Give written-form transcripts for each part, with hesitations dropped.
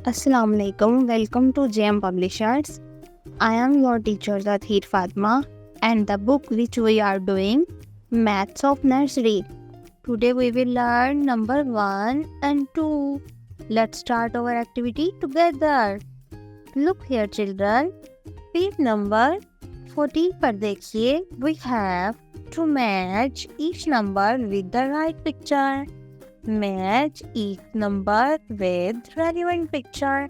Assalamu alaikum. Welcome to JM Publishers. I am your teacher Zathir Fatma and the book which we are doing Maths of Nursery. Today we will learn number 1 and 2. Let's start our activity together. Look here children. Page number 14 पर देखिए. We have to match each number with the right picture. Match each number with relevant picture.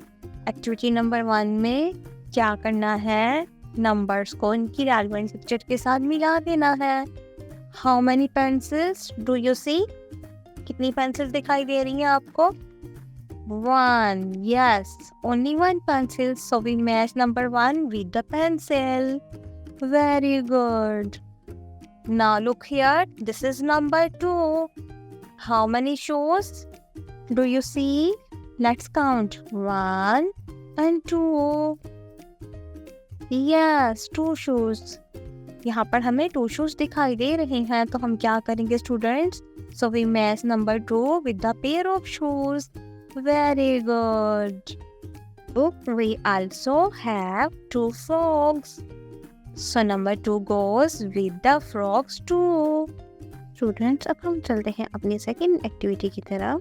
Activity number 1 में क्या करना है? Numbers को इनकी relevant picture के साथ मिला देना है. How many pencils do you see? कितनी पेंसिल्स दिखाई दे रही हैं आपको? 1. Yes, only one pencil. So we match number 1 with the pencil. Very good. Now look here. This is number 2. How many shoes do you see? Let's count. 1 and 2. Yes, 2 shoes. यहाँ पर हमें 2 shoes दिखाई दे रहे हैं. तो हम क्या करेंगे students? So we match number 2 with the pair of shoes. Very good. Book we also have 2 frogs. So number 2 goes with the frogs too. Students अब हम चलते हैं अपनी सेकेंड एक्टिविटी की तरफ.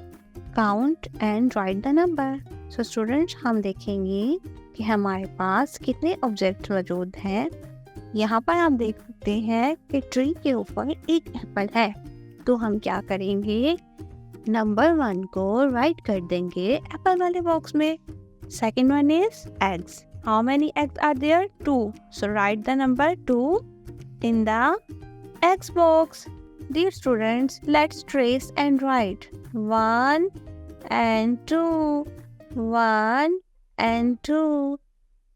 Count and right the number. So students हम देखेंगे कि हमारे पास कितने ऑब्जेक्ट मौजूद हैं. यहाँ पर आप देख सकते हैं कि ट्री के ऊपर एक एप्पल है. तो हम क्या करेंगे? नंबर 1 को राइट कर देंगे एप्पल वाले बॉक्स में. Second one is eggs. How many eggs are there? 2. So write the number 2 in the X box. Dear students, let's trace and write 1 and 2, 1 and 2.